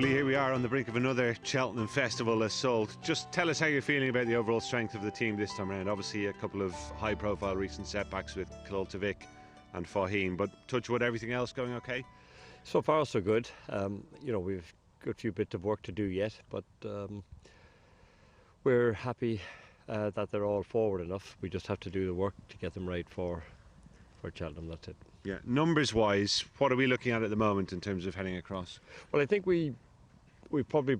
Willie, here we are on the brink of another Cheltenham festival assault. Just tell us how you're feeling about the overall strength of the team this time around. Obviously a couple of high-profile recent setbacks with Cheltenham and Faugheen, but touch wood, everything else going okay? So far so good. We've got a few bits of work to do yet, but we're happy that they're all forward enough. We just have to do the work to get them right for Cheltenham, that's it. Yeah, numbers-wise, what are we looking at the moment in terms of heading across? Well, I think we probably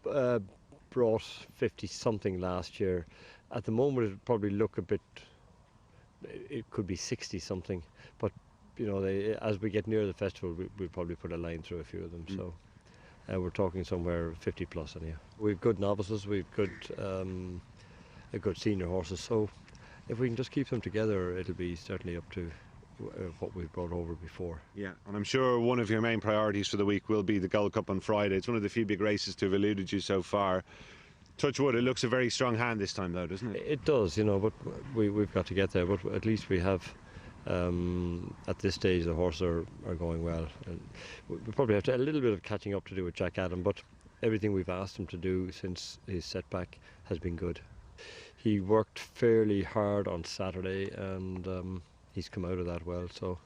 brought 50-something last year. At the moment, it probably look a bit. It could be 60-something, but as we get near the festival, we'll probably put a line through a few of them. So we're talking somewhere 50 plus anyhow. We've good novices, we've good senior horses. So if we can just keep them together, it'll be certainly up to what we've brought over before. Yeah, and I'm sure one of your main priorities for the week will be the Gold Cup on Friday. It's one of the few big races to have eluded you so far. Touch wood, it looks a very strong hand this time though, doesn't it? It does, but we've got to get there. But at least we have, at this stage, the horses are going well. And we probably have a little bit of catching up to do with Jack Adam, but everything we've asked him to do since his setback has been good. He worked fairly hard on Saturday and he's come out of that well, so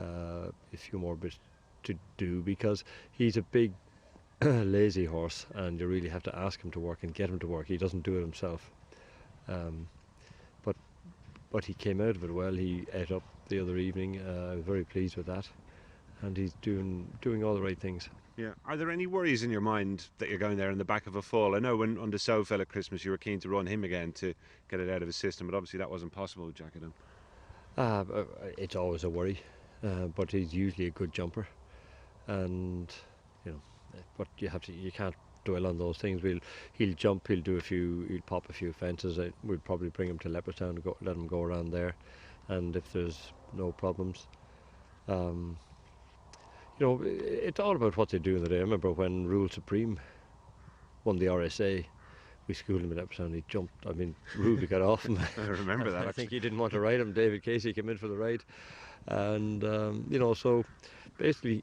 a few more bits to do because he's a big lazy horse and you really have to ask him to work and get him to work. He doesn't do it himself, but he came out of it well. He ate up the other evening. I was very pleased with that, and he's doing all the right things. Yeah. Are there any worries in your mind that you're going there in the back of a fall? I know when under Sofel at Christmas you were keen to run him again to get it out of his system, but obviously that wasn't possible with Jack Adam. It's always a worry, but he's usually a good jumper, and but you can't dwell on those things. He'll jump, he'll pop a few fences. We'll probably bring him to Leopardstown and let him go around there, and if there's no problems, it's all about what they do in the day. I remember when Rule Supreme won the RSA. We schooled him in Leopardstown. He jumped. I mean, Ruby got off him. I remember that. I think he didn't want to ride him. David Casey came in for the ride, and so basically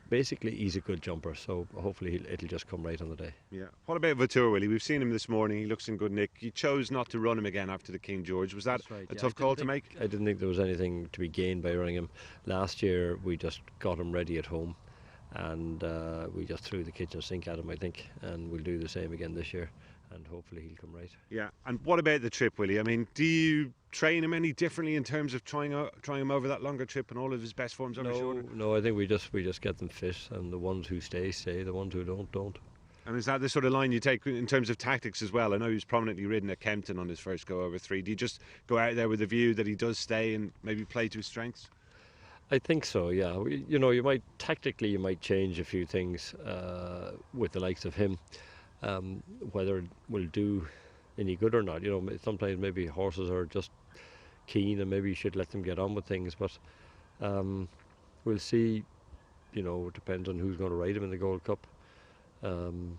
he's a good jumper. So hopefully it'll just come right on the day. Yeah. What about Vautour, Willie? We've seen him this morning. He looks in good nick. You chose not to run him again after the King George. Was that a tough call to make? I didn't think there was anything to be gained by running him. Last year we just got him ready at home, and we just threw the kitchen sink at him, I think, and we'll do the same again this year. And hopefully he'll come right. Yeah. And what about the trip, Willie? I mean, do you train him any differently in terms of trying him over that longer trip and all of his best forms on his shoulder? No, I think we just get them fit, and the ones who stay. The ones who don't. And is that the sort of line you take in terms of tactics as well? I know he was prominently ridden at Kempton on his first go over 3. Do you just go out there with the view that he does stay and maybe play to his strengths? I think so, yeah. You might tactically change a few things with the likes of him. Whether it will do any good or not, sometimes maybe horses are just keen and maybe you should let them get on with things, but we'll see. It depends on who's going to ride him in the Gold Cup, and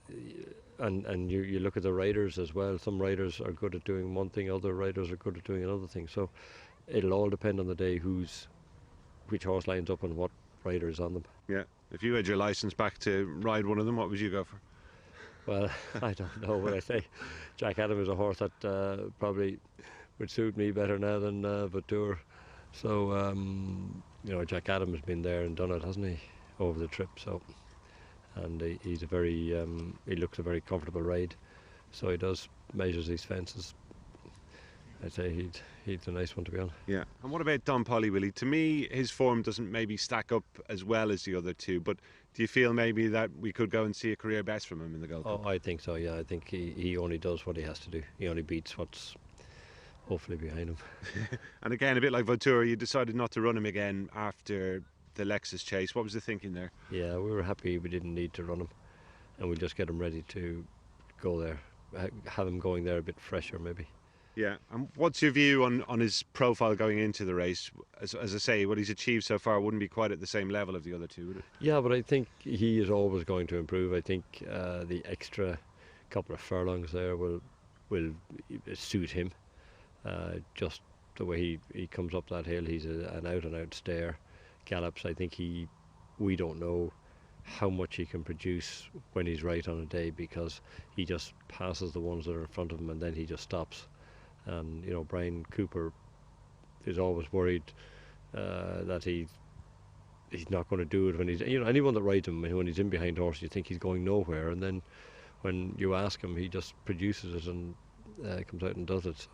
you look at the riders as well. Some riders are good at doing one thing, other riders are good at doing another thing, so it'll all depend on the day which horse lines up and what rider is on them. Yeah. If you had your licence back to ride one of them, what would you go for? Well, I don't know what I say. Jack Adam is a horse that probably would suit me better now than Vautour. So, Jack Adam has been there and done it, hasn't he, over the trip? So, and he's he looks a very comfortable ride. So he measures these fences. I'd say he's a nice one to be on. Yeah. And what about Don Polly, Willie? To me, his form doesn't maybe stack up as well as the other two, but do you feel maybe that we could go and see a career best from him in the Gold Cup? Oh, I think so, yeah. I think he only does what he has to do. He only beats what's hopefully behind him. And again, a bit like Vautour, you decided not to run him again after the Lexus chase. What was the thinking there? Yeah, we were happy we didn't need to run him, and we'll just get him ready to go there. Have him going there a bit fresher maybe. Yeah, and what's your view on his profile going into the race? As I say, what he's achieved so far wouldn't be quite at the same level of the other two, would it? Yeah, but I think he is always going to improve. I think the extra couple of furlongs there will suit him. Just the way he comes up that hill, he's an out-and-out stayer. Gallops, I think we don't know how much he can produce when he's right on a day, because he just passes the ones that are in front of him and then he just stops. And Brian Cooper is always worried that he's not going to do it when he's anyone that rides him, when he's in behind horse, you think he's going nowhere, and then when you ask him, he just produces it and comes out and does it. So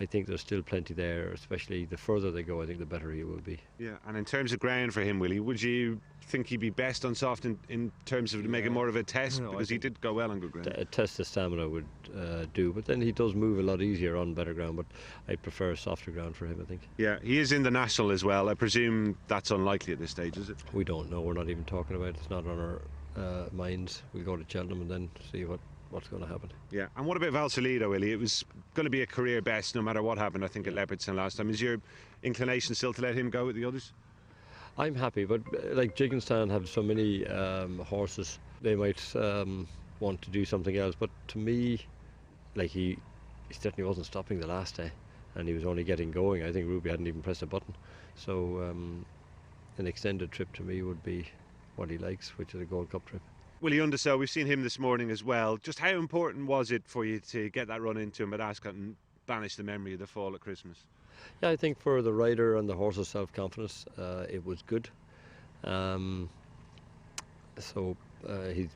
I think there's still plenty there, especially the further they go, I think the better he will be. Yeah, and in terms of ground for him, Willie, would you think he'd be best on soft in terms of to make it more of a test? Because he did go well on good ground. A test of stamina would do, but then he does move a lot easier on better ground, but I prefer softer ground for him, I think. Yeah, he is in the National as well. I presume that's unlikely at this stage, is it? We don't know, we're not even talking about it. It's not on our minds. We'll go to Cheltenham and then see what's going to happen. Yeah, and what about Valsalido, Willie? It was going to be a career best no matter what happened, I think, at Leopardstown last time. Is your inclination still to let him go with the others? I'm happy, but like Jigginstown have so many horses, they might want to do something else, but to me, like he certainly wasn't stopping the last day and he was only getting going. I think Ruby hadn't even pressed a button, so an extended trip to me would be what he likes, which is a Gold Cup trip. Willie Undersow, we've seen him this morning as well. Just how important was it for you to get that run into him at Ascot and banish the memory of the fall at Christmas? Yeah, I think for the rider and the horse's self-confidence, it was good. So he's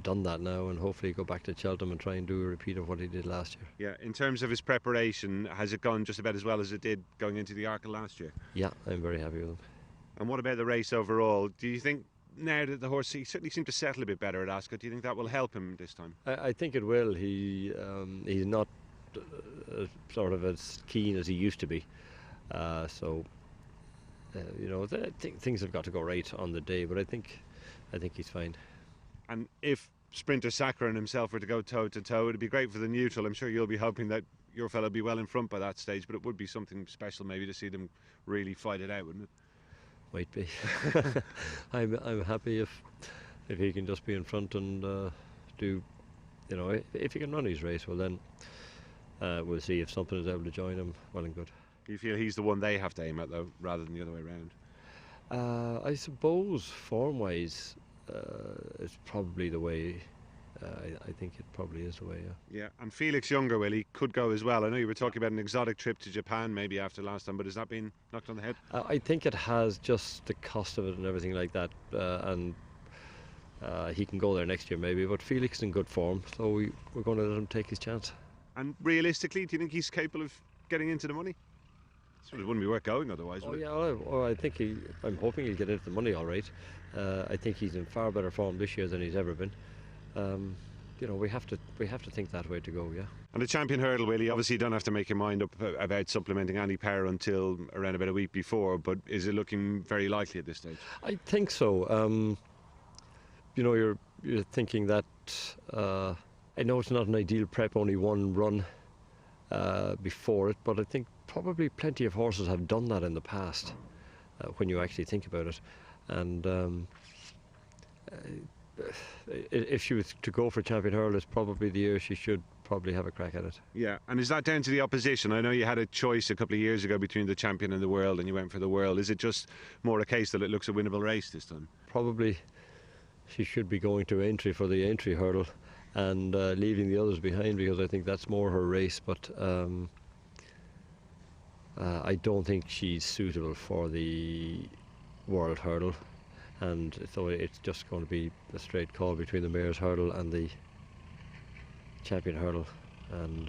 done that now, and hopefully go back to Cheltenham and try and do a repeat of what he did last year. Yeah, in terms of his preparation, has it gone just about as well as it did going into the Arkle last year? Yeah, I'm very happy with him. And what about the race overall? Do you think now that the horse, he certainly seemed to settle a bit better at Ascot, do you think that will help him this time? I think it will. He's not sort of as keen as he used to be. Things have got to go right on the day, but I think he's fine. And if Sprinter Sacre and himself were to go toe to toe, it'd be great for the neutral. I'm sure you'll be hoping that your fellow be well in front by that stage, but it would be something special maybe to see them really fight it out, wouldn't it? Might be. I'm happy if he can just be in front and do, if he can run his race, well then we'll see. If something is able to join him, well and good. You feel he's the one they have to aim at though, rather than the other way around? I suppose form-wise, it's probably the way. I think it probably is the way, yeah. Yeah, and Felix Younger, Willie, could go as well. I know you were talking about an exotic trip to Japan maybe after last time, but has that been knocked on the head? I think it has, just the cost of it and everything like that, and he can go there next year maybe, but Felix is in good form, so we're going to let him take his chance. And realistically, do you think he's capable of getting into the money? It wouldn't be worth going otherwise, would it? Yeah, I think I'm hoping he'll get into the money all right. I think he's in far better form this year than he's ever been. We have to think that way to go, yeah. And the champion hurdle, Willie, obviously you don't have to make your mind up about supplementing Andy Power until around about a week before, but is it looking very likely at this stage? I think so. You're thinking that I know it's not an ideal prep, only one run before it, but I think probably plenty of horses have done that in the past when you actually think about it. And if she was to go for champion hurl, it's probably the year she should probably have a crack at it. Yeah, and is that down to the opposition? I know you had a choice a couple of years ago between the champion and the world, and you went for the world. Is it just more a case that it looks a winnable race this time? Probably she should be going to entry for the entry hurdle and leaving the others behind, because I think that's more her race, but I don't think she's suitable for the world hurdle. And so it's just going to be a straight call between the mare's hurdle and the champion hurdle. And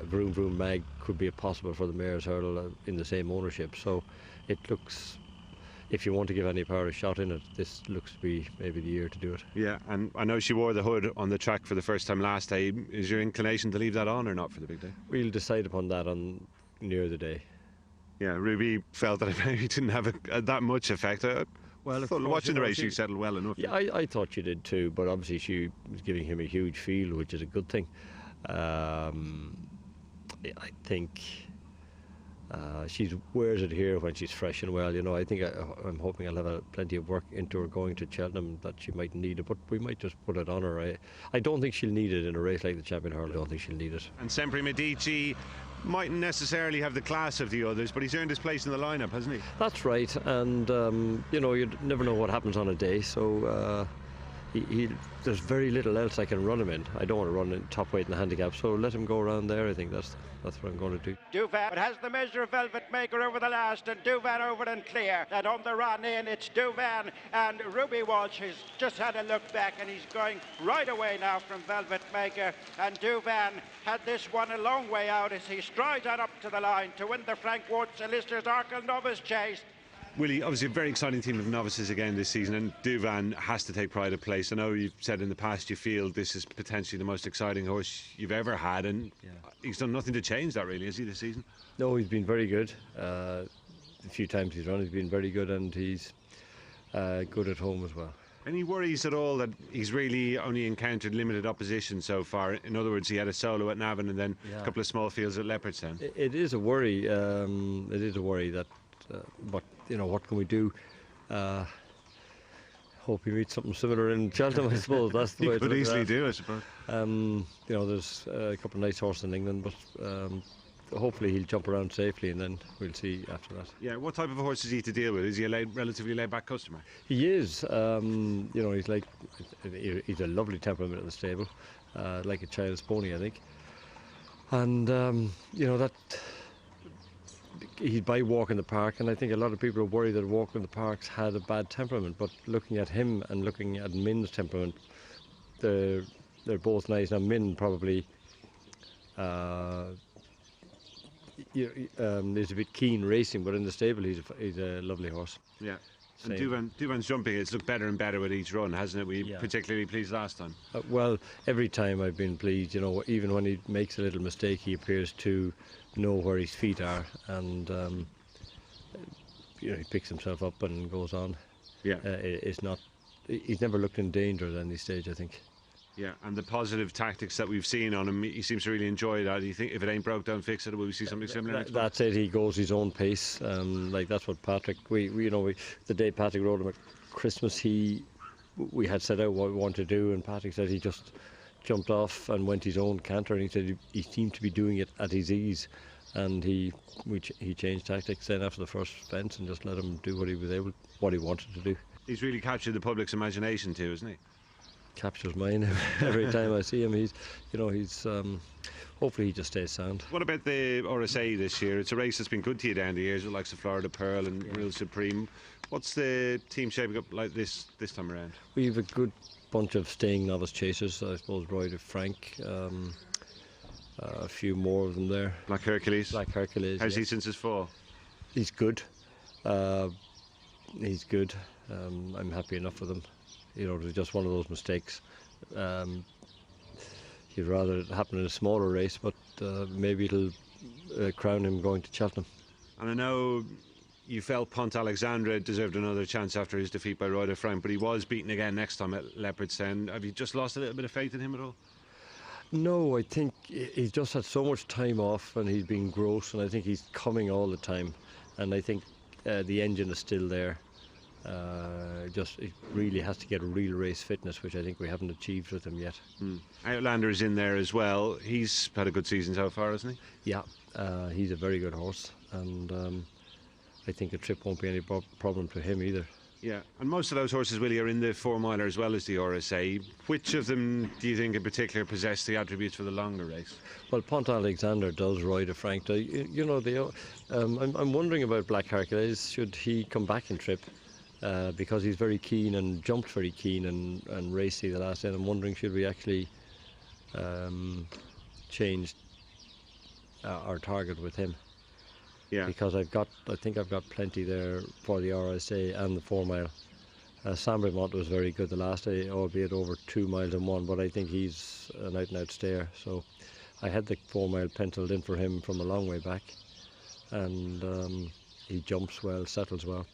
Vroom Vroom Mag could be possible for the mare's hurdle in the same ownership. So it looks, if you want to give Andy Power a shot in it, this looks to be maybe the year to do it. Yeah, and I know she wore the hood on the track for the first time last day. Is your inclination to leave that on or not for the big day? We'll decide upon that on near the day. Yeah, Ruby felt that it maybe didn't have that much effect. Well, watching the race, she settled well enough. Yeah, I thought she did too, but obviously she was giving him a huge field, which is a good thing. I think She wears it here when she's fresh and well. I think I'm hoping I'll have plenty of work into her going to Cheltenham that she might need it, but we might just put it on her. I don't think she'll need it in a race like the Champion Hurl. I don't think she'll need it. And Sempre Medici mightn't necessarily have the class of the others, but he's earned his place in the lineup, hasn't he? That's right, and you never know what happens on a day, so there's very little else I can run him in. I don't want to run in top weight in the handicap, so let him go around there. I think that's what I'm going to do. Duvan has the measure of Velvet Maker over the last, and Duvan over and clear. And on the run in, it's Duvan, and Ruby Walsh has just had a look back, and he's going right away now from Velvet Maker. And Duvan had this one a long way out as he strides on up to the line to win the Frank Ward Solicitors Arkle Novice Chase. Willie, obviously a very exciting team of novices again this season, and Duvan has to take pride of place. I know you've said in the past you feel this is potentially the most exciting horse you've ever had, and he's done nothing to change that, really, has he, this season? No, he's been very good. The few times he's run, he's been very good, and he's good at home as well. Any worries at all that he's really only encountered limited opposition so far? In other words, he had a solo at Navan and then a couple of small fields at Leopardstown. It is a worry. It is a worry that, but what can we do? Hope he meets something similar in Cheltenham, I suppose. That's the way he could easily do, I suppose. There's a couple of nice horses in England, but hopefully he'll jump around safely, and then we'll see after that. Yeah, what type of horse is he to deal with? Is he a relatively laid-back customer? He is. He's a lovely temperament in the stable, like a child's pony, I think. And that. He'd buy Walk in the Park, and I think a lot of people are worried that Walk in the Park's had a bad temperament, but looking at him and looking at Min's temperament, they're both nice. Now Min probably is a bit keen racing, but in the stable he's a lovely horse. Yeah. And Duvan's jumping, it's looked better and better with each run, hasn't it? Were you particularly pleased last time? Well, every time I've been pleased. Even when he makes a little mistake, he appears to know where his feet are, and he picks himself up and goes on. Yeah. He's never looked in danger at any stage, I think. Yeah, and the positive tactics that we've seen on him, he seems to really enjoy that. Do you think if it ain't broke, don't fix it? Will we see something similar? That's it. He goes his own pace. That's what Patrick. The day Patrick rode him at Christmas, we had set out what we wanted to do, and Patrick said he just jumped off and went his own canter, and he said he seemed to be doing it at his ease, and he changed tactics then after the first fence and just let him do what he wanted to do. He's really captured the public's imagination too, isn't he? Captures mine every time I see him. He's hopefully he just stays sound. What about the RSA this year? It's a race that's been good to you down the years with likes of Florida Pearl and Real Supreme. What's the team shaping up like this time around? We have a good bunch of staying novice chasers. I suppose Roy de Frank, a few more of them there. Black Hercules. How's he since his fall? He's good. He's good. I'm happy enough with him. It was just one of those mistakes. He'd rather it happen in a smaller race, but maybe it'll crown him going to Cheltenham. And I know you felt Pont Alexandra deserved another chance after his defeat by Roy de Frank, but he was beaten again next time at Leopardstown. Have you just lost a little bit of faith in him at all? No, I think he's just had so much time off, and he's been gross, and I think he's coming all the time. And I think the engine is still there. It really has to get real race fitness, which I think we haven't achieved with him yet. Outlander is in there as well. He's had a good season so far, hasn't he? Yeah, he's a very good horse, and I think a trip won't be any problem for him either. Yeah, and most of those horses, Willie, are in the 4 miler as well as the RSA. Which of them do you think in particular possess the attributes for the longer race? Well, Pont Alexander does, Roy de Frank. I'm wondering about Black Hercules. Should he come back in trip? Because he's very keen and jumped very keen and raced the last day. I'm wondering, should we actually change our target with him? Yeah. Because I think I've got plenty there for the RSA and the 4 mile. Sam Bremont was very good the last day, albeit over 2 miles and 1, but I think he's an out and out stayer. So I had the 4 mile penciled in for him from a long way back, and he jumps well, settles well.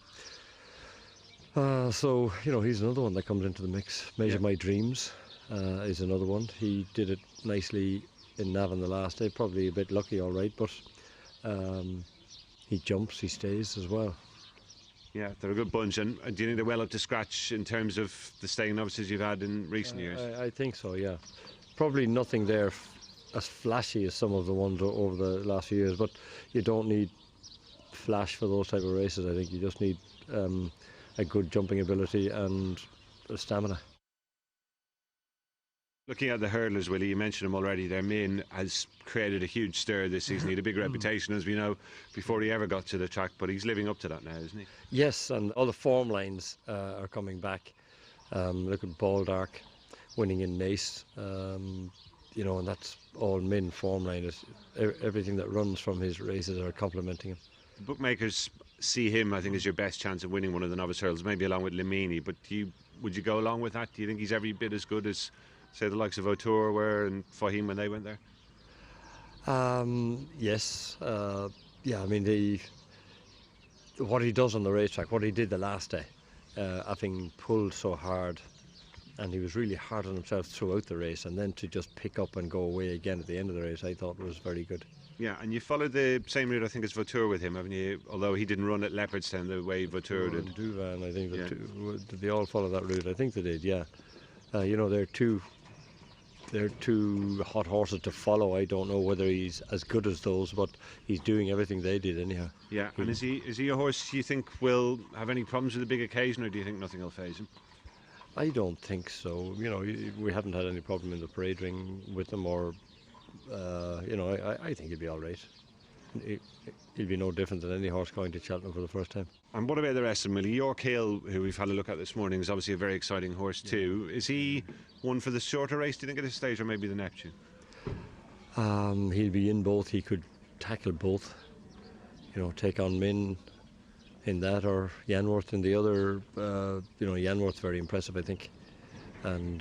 So he's another one that comes into the mix. Measure My Dreams is another one. He did it nicely in Navan the last day, probably a bit lucky, all right, but he jumps, he stays as well. Yeah, they're a good bunch. And do you think they're well up to scratch in terms of the staying novices you've had in recent years? I think so, yeah. Probably nothing there as flashy as some of the ones over the last few years, but you don't need flash for those type of races. I think you just need a good jumping ability and stamina. Looking at the hurdlers, Willie, you mentioned him already there. Min has created a huge stir this season. He had a big reputation, as we know, before he ever got to the track, but he's living up to that now, isn't he? Yes, and all the form lines are coming back. Look at Baldark winning in Nace, and that's all Min form line. Everything that runs from his races are complementing him. The bookmakers see him, I think, as your best chance of winning one of the novice hurdles, maybe along with Limini, but would you go along with that? Do you think he's every bit as good as, say, the likes of Vautour were and Fahim when they went there? Yes. I mean, what he does on the racetrack, what he did the last day, having pulled so hard, and he was really hard on himself throughout the race, and then to just pick up and go away again at the end of the race, I thought was very good. Yeah, and you followed the same route, I think, as Vautour with him, haven't you? Although he didn't run at Leopardstown the way Vautour did. Douvan, I think, did they all follow that route? I think they did, yeah. They're two hot horses to follow. I don't know whether he's as good as those, but he's doing everything they did anyhow. Yeah, and is he a horse you think will have any problems with a big occasion, or do you think nothing will faze him? I don't think so. We haven't had any problem in the parade ring with them, or I think he'll be all right. He'll be no different than any horse going to Cheltenham for the first time. And what about the rest of them, Willie? York Hill, who we've had a look at this morning, is obviously a very exciting horse too. Is he one for the shorter race, do you think, at this stage, or maybe the Neptune? He'll be in both. He could tackle both. Take on Min in that, or Yanworth in the other. Yanworth's very impressive, I think. And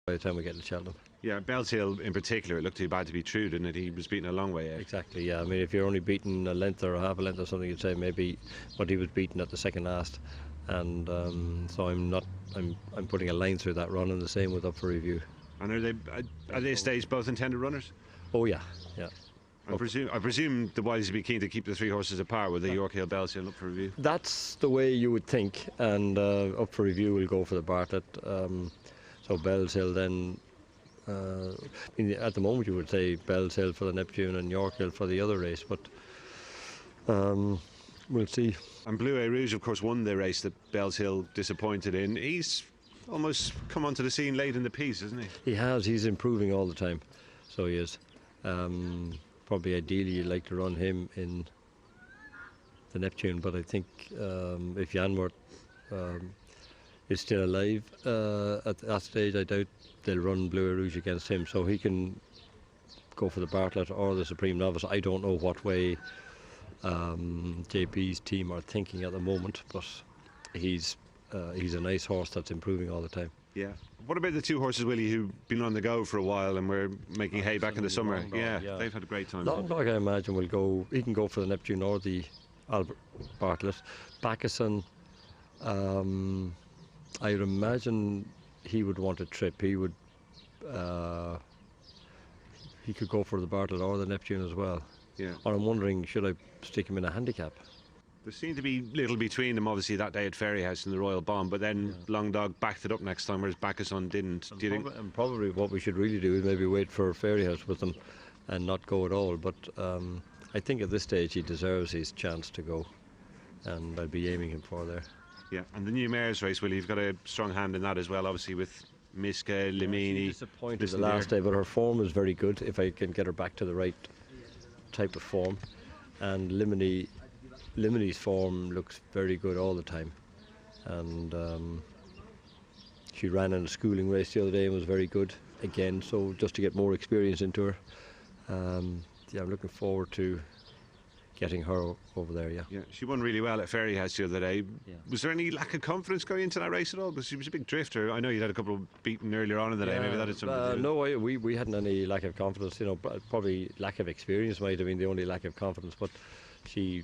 by the time we get to Cheltenham. Yeah, Bells Hill in particular, it looked too bad to be true, didn't it? He was beaten a long way out. Exactly, yeah. I mean, if you're only beaten a length or a half a length or something, you'd say maybe, but he was beaten at the second last. And so I'm putting a line through that run, and the same with Up for Review. And are they staged both intended runners? Oh yeah. I presume the Willies would be keen to keep the three horses apart with the York Hill, Bells Hill, Up for Review. That's the way you would think, and Up for Review will go for the Bartlett. So Bells Hill then. At the moment you would say Bells Hill for the Neptune and York Hill for the other race, but we'll see. And Bleu Rouge, of course, won the race that Bells Hill disappointed in. He's almost come onto the scene late in the piece, hasn't he? He has. He's improving all the time, so he is. Probably ideally you'd like to run him in the Neptune, but I think if Yanworth is still alive at that stage, I doubt they'll run Bleu Rouge against him, so he can go for the Bartlett or the Supreme Novice. I don't know what way JP's team are thinking at the moment, but he's a nice horse that's improving all the time. Yeah. What about the two horses, Willie, who've been on the go for a while and were making hay back in the summer? Yeah, they've had a great time. Long Dog, I imagine, will go. He can go for the Neptune or the Albert Bartlett. Bacchusson, I would imagine he would want a trip. He would. He could go for the Bartlett or the Neptune as well. Yeah. Or I'm wondering, should I stick him in a handicap? There seemed to be little between them, obviously, that day at Ferryhouse in the Royal Bomb, but then Long Dog backed it up next time, whereas Bacchusson didn't. Do you think? And probably what we should really do is maybe wait for Ferryhouse with them and not go at all. But I think at this stage he deserves his chance to go, and I'd be aiming him for there. Yeah, and the new mares race, Willie, you've got a strong hand in that as well, obviously, with Miska, Limini. Disappointed the last day, but her form is very good if I can get her back to the right type of form. And Limini's form looks very good all the time, and she ran in a schooling race the other day and was very good again, so just to get more experience into her, I'm looking forward to getting her over there. Yeah, she won really well at Ferryhouse the other day. Was there any lack of confidence going into that race at all? Because she was a big drifter. I know you'd had a couple of beaten earlier on in the day. Maybe that had something to do. No, we hadn't any lack of confidence. Probably lack of experience might have been the only lack of confidence, but she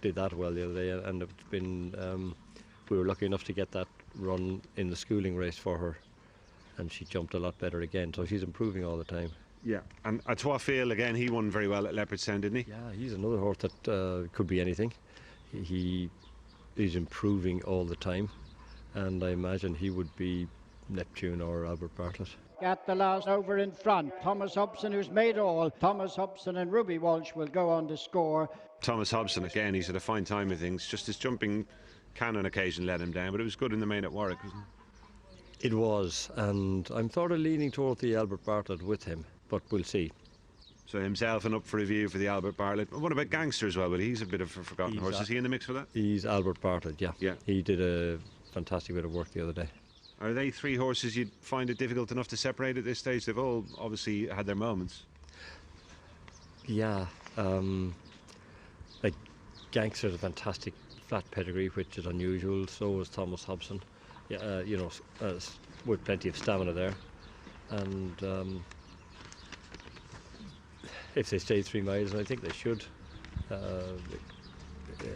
did that well the other day, and it's been we were lucky enough to get that run in the schooling race for her, and she jumped a lot better again, so she's improving all the time. Yeah, and at Field again, he won very well at Leopardstown, didn't he? Yeah, he's another horse that could be anything. He is improving all the time, and I imagine he would be Neptune or Albert Bartlett. Got the last over in front. Thomas Hobson, who's made all. Thomas Hobson and Ruby Walsh will go on to score. Thomas Hobson again, he's at a fine time of things. Just his jumping can on occasion let him down, but it was good in the main at Warwick, wasn't it? It was, and I'm sort of leaning toward the Albert Bartlett with him, but we'll see. So himself and up for review for the Albert Bartlett. What about Gangster as well? Well, he's a bit of a forgotten horse. Is he in the mix for that? He's Albert Bartlett, yeah. Yeah. He did a fantastic bit of work the other day. Are they three horses you'd find it difficult enough to separate at this stage? They've all obviously had their moments. Yeah, like Gangster's a fantastic flat pedigree, which is unusual. So was Thomas Hobson. Yeah, with plenty of stamina there, and if they stay 3 miles, and I think they should,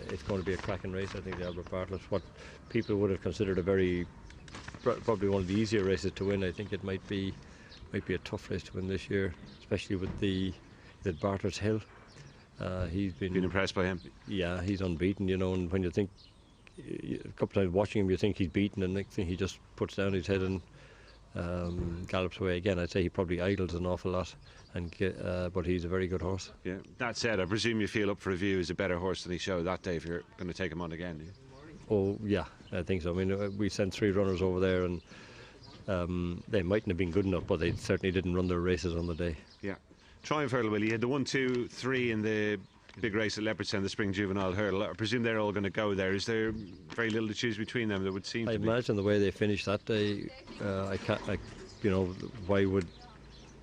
it's going to be a cracking race. I think the Albert Bartlett, what people would have considered probably one of the easier races to win. I think it might be a tough race to win this year, especially with the Bartlett's Hill. He's been impressed by him. Yeah, he's unbeaten, and when you think a couple of times watching him, you think he's beaten, and next thing he just puts down his head and gallops away again. I'd say he probably idles an awful lot, but he's a very good horse. Yeah. That said, I presume you feel Up for Review is a better horse than he showed that day if you're going to take him on again. Oh yeah, I think so. I mean, we sent 3 runners over there, and they mightn't have been good enough, but they certainly didn't run their races on the day. Yeah. Triumph Hurdle, Willie, you had the 1, 2, 3 in the big race at Leopardstown, the Spring Juvenile Hurdle. I presume they're all going to go there. Is there very little to choose between them? There would seem to be. I imagine the way they finished that day, I can't, why would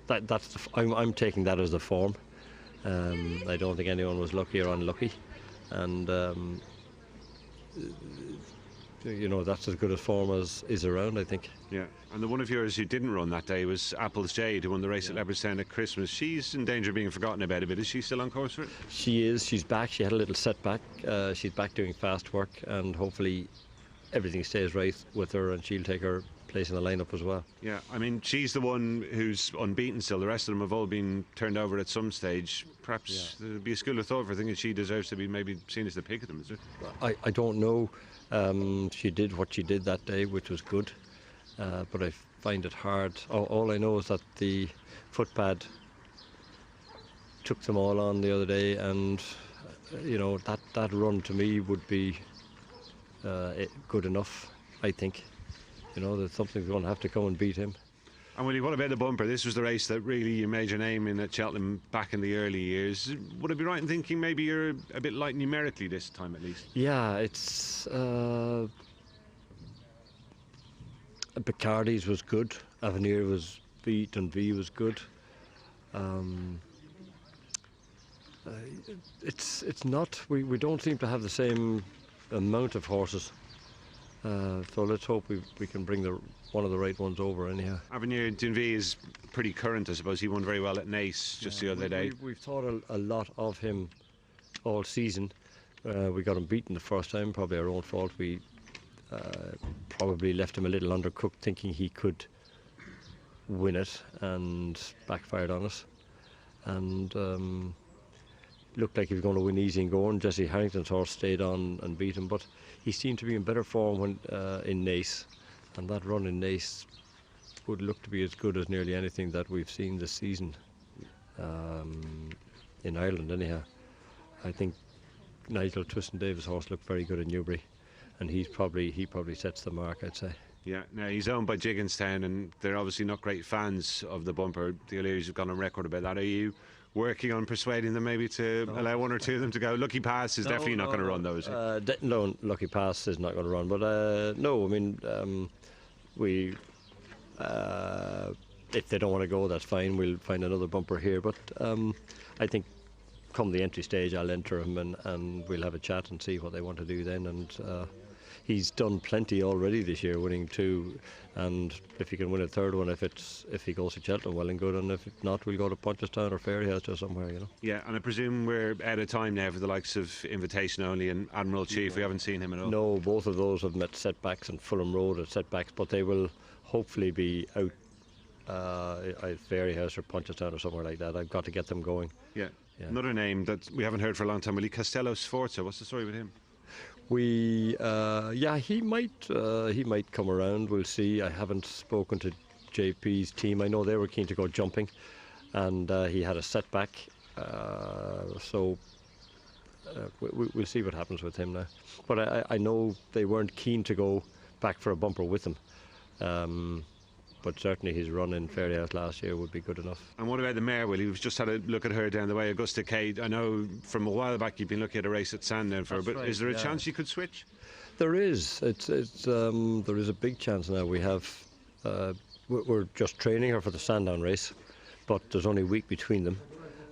that's I'm taking that as the form. I don't think anyone was lucky or unlucky, and that's as good a form as is around, I think. Yeah, and the one of yours who didn't run that day was Apple's Jade, who won the race at Leopardstown at Christmas. She's in danger of being forgotten about a bit. Is she still on course for it? She is. She's back. She had a little setback. She's back doing fast work, and hopefully everything stays right with her, and she'll take her place in the lineup as well. Yeah, I mean, she's the one who's unbeaten still. The rest of them have all been turned over at some stage. Perhaps there'd be a school of thought for thinking she deserves to be maybe seen as the pick of them, is there? I don't know. She did what she did that day, which was good, but I find it hard. All I know is that the footpad took them all on the other day, and that run to me would be good enough, I think. That something's going to have to come and beat him. And Willie, what about the bumper? This was the race that really you made your name in at Cheltenham back in the early years. Would I be right in thinking maybe you're a bit light numerically this time at least? Yeah, it's Bacardi's was good. Avenir was beat, and V was good. It's not. We don't seem to have the same amount of horses. So let's hope we can bring one of the right ones over anyhow. Avenir Dunvey is pretty current, I suppose. He won very well at Naas just the other day. We've thought a lot of him all season. We got him beaten the first time, probably our own fault. We probably left him a little undercooked, thinking he could win it, and backfired on us. And looked like he was going to win easy and going. Jesse Harrington's horse stayed on and beat him, but he seemed to be in better form when in Naas, and that run in Naas would look to be as good as nearly anything that we've seen this season in Ireland anyhow. I think Nigel Twiston-Davis' horse looked very good in Newbury, and he probably sets the mark, I'd say. Yeah, now he's owned by Jigginstown, and they're obviously not great fans of the bumper. The O'Learys have gone on record about that. Are you working on persuading them maybe to allow one or two of them to go? Lucky Pass is definitely not going to run, though, is it? No, Lucky Pass is not going to run, but no, I mean, if they don't want to go, that's fine. We'll find another bumper here, but I think come the entry stage, I'll enter him, and we'll have a chat and see what they want to do then. And he's done plenty already this year, winning 2, and if he can win a 3rd one, if he goes to Cheltenham, well and good, and if not, we'll go to Punchestown or Fairyhouse or somewhere, Yeah, and I presume we're out of time now for the likes of Invitation Only and Admiral Chief. We haven't seen him at all. No, both of those have met setbacks, and Fulham Road at setbacks, but they will hopefully be out Fairyhouse or Punchestown or somewhere like that. I've got to get them going. Yeah. Yeah. Another name that we haven't heard for a long time, Willie, Castello Sforza. What's the story with him? He might come around. We'll see. I haven't spoken to JP's team. I know they were keen to go jumping, and he had a setback. So we'll see what happens with him now. But I know they weren't keen to go back for a bumper with him. But certainly his run in Fairyhouse last year would be good enough. And what about the mare, Willie? We've just had a look at her down the way, Augusta Cade. I know from a while back you've been looking at a race at Sandown for her, but right, is there a chance you could switch? There is. There is a big chance now. We have. We're just training her for the Sandown race, but there's only a week between them,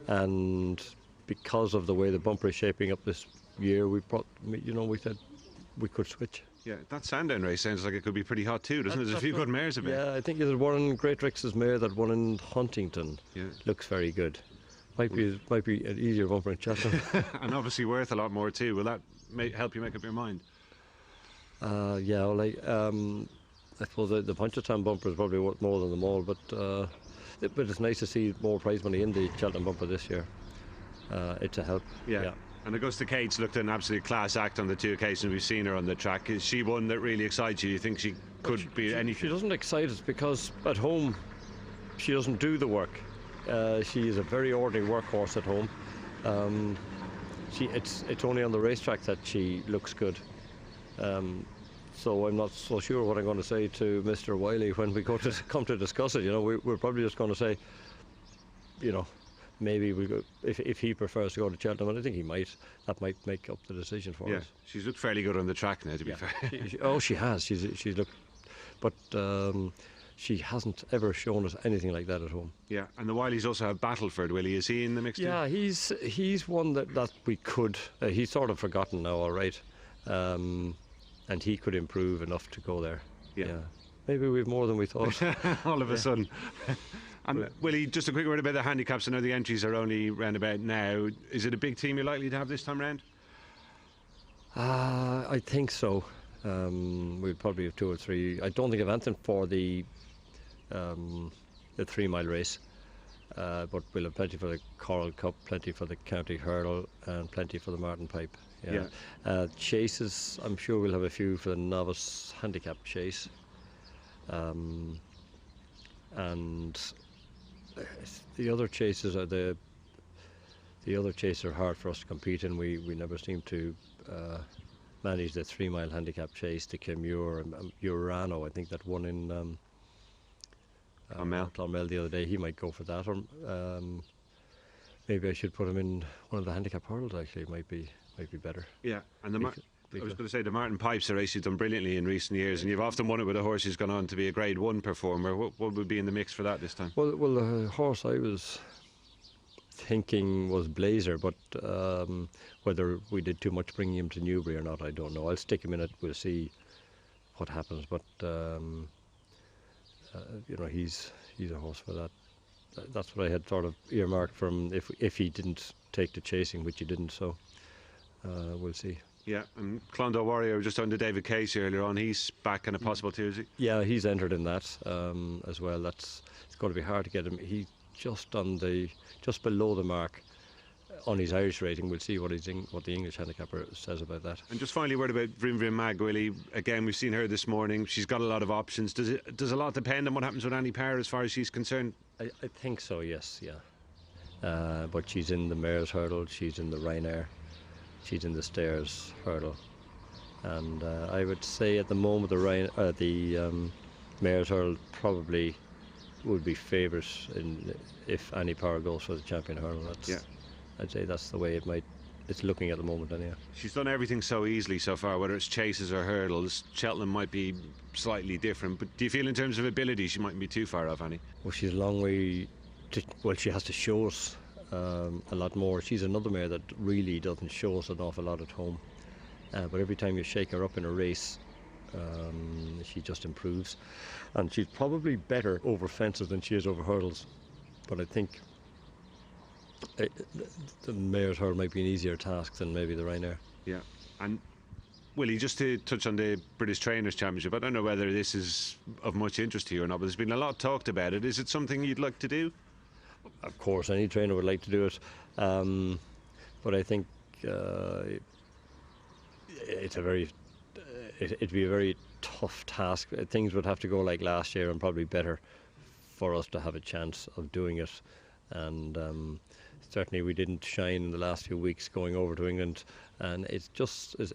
and because of the way the bumper is shaping up this year, we said we could switch. Yeah, that Sandown race sounds like it could be pretty hot too, doesn't it? There's a few good mares about. Yeah, I think there's one in Great Rix's mare, that one in Huntington. Yeah. Looks very good. Might be an easier bumper in Cheltenham. And obviously worth a lot more too. Will that help you make up your mind? I suppose the Punchestown bumper is probably worth more than them all, but it's nice to see more prize money in the Cheltenham bumper this year. It's a help. Yeah. And Augusta Cates looked an absolute class act on the two occasions we've seen her on the track. Is she one that really excites you? You think she could be anything? She doesn't excite us because at home she doesn't do the work. She is a very ordinary workhorse at home. It's only on the racetrack that she looks good. So I'm not so sure what I'm going to say to Mr. Wiley when we come to discuss it. We're probably just going to say, maybe we go, if he prefers to go to Cheltenham, and I think he might. That might make up the decision for us. She's looked fairly good on the track now, to be fair. She has. She's looked, but she hasn't ever shown us anything like that at home. Yeah, and the Wileys also have Battleford. Willie, is he in the mix? Yeah, too? he's one that we could. He's sort of forgotten now, all right, and he could improve enough to go there. Yeah. Maybe we've more than we thought. All of a sudden. And Willie, just a quick word about the handicaps. I know the entries are only round about now. Is it a big team you're likely to have this time round? I think so. We'll probably have 2 or 3. I don't think of anything for the 3-mile race, but we'll have plenty for the Coral Cup, plenty for the County Hurdle, and plenty for the Martin Pipe. Chases, I'm sure we'll have a few for the novice handicap chase. And the other chases are hard for us to compete in. We never seem to manage the 3-mile handicap chase, the Clonmure and Urano. I think that one in Clonmel the other day. He might go for that, or maybe I should put him in one of the handicap hurdles. Actually, it might be better. Yeah, and I was going to say the Martin Pipe's a race you've done brilliantly in recent years, and you've often won it with a horse who's gone on to be a Grade 1 performer. What would be in the mix for that this time? Well, the horse I was thinking was Blazer, but whether we did too much bringing him to Newbury or not, I don't know. I'll stick him in it. We'll see what happens. But he's a horse for that. That's what I had sort of earmarked from if he didn't take the chasing, which he didn't. So we'll see. Yeah, and Clondal Warrior, just under David Casey earlier on, he's back and a possible too, is he? Yeah, he's entered in that as well. It's going to be hard to get him. He's just below the mark on his Irish rating. We'll see what the English handicapper says about that. And just finally, a word about Vrim Vrim Mag, Willie. Again, we've seen her this morning. She's got a lot of options. Does a lot depend on what happens with Annie Power as far as she's concerned? I think so. Yes, yeah. But she's in the Mare's Hurdle. She's in the Ryanair. She's in the Stairs Hurdle, and I would say at the moment the Mare's Hurdle probably would be favourite if Annie Power goes for the Champion Hurdle. I'd say that's the way it's looking at the moment anyway. She's done everything so easily so far, whether it's chases or hurdles. Cheltenham might be slightly different, but do you feel in terms of ability she mightn't be too far off Annie? Well, she's a long way she has to show us a lot more. She's another mare that really doesn't show us an awful lot at home, but every time you shake her up in a race, she just improves, and she's probably better over fences than she is over hurdles. But I think the Mare's Hurdle might be an easier task than maybe the Ryanair. Yeah, and Willie, just to touch on the British Trainers' Championship, I don't know whether this is of much interest to you or not, but there's been a lot talked about it. Is it something you'd like to do? Of course, any trainer would like to do it, but I think it's a very it'd be a very tough task. Things would have to go like last year and probably better for us to have a chance of doing it. And certainly we didn't shine in the last few weeks going over to England, and it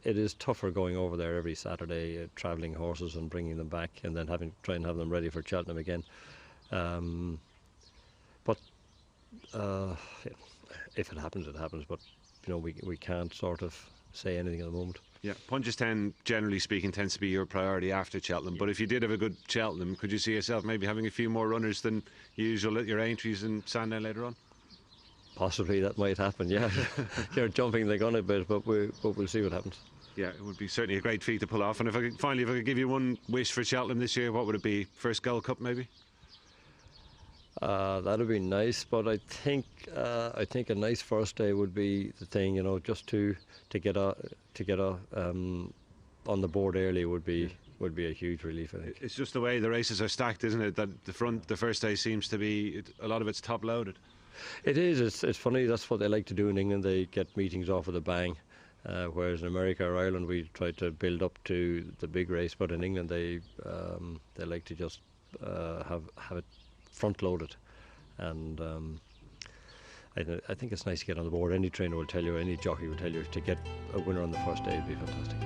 is tougher going over there every Saturday, travelling horses and bringing them back, and then try and have them ready for Cheltenham again. But if it happens, it happens. But we can't sort of say anything at the moment. Yeah, Punchestown, generally speaking, tends to be your priority after Cheltenham. But if you did have a good Cheltenham, could you see yourself maybe having a few more runners than usual at your entries in Sandown later on? Possibly that might happen. Yeah, you're jumping the gun a bit, but we'll see what happens. Yeah, it would be certainly a great feat to pull off. And if I could give you one wish for Cheltenham this year, what would it be? First Gold Cup, maybe? That'd be nice, but I think a nice first day would be the thing. Just to get on the board early would be a huge relief, I think. It's just the way the races are stacked, isn't it? That the first day seems to be a lot of it's top loaded. It is. It's funny. That's what they like to do in England. They get meetings off with a bang, whereas in America or Ireland we try to build up to the big race. But in England they like to just have it front loaded, and I think it's nice to get on the board. Any trainer will tell you, any jockey will tell you, to get a winner on the first day would be fantastic.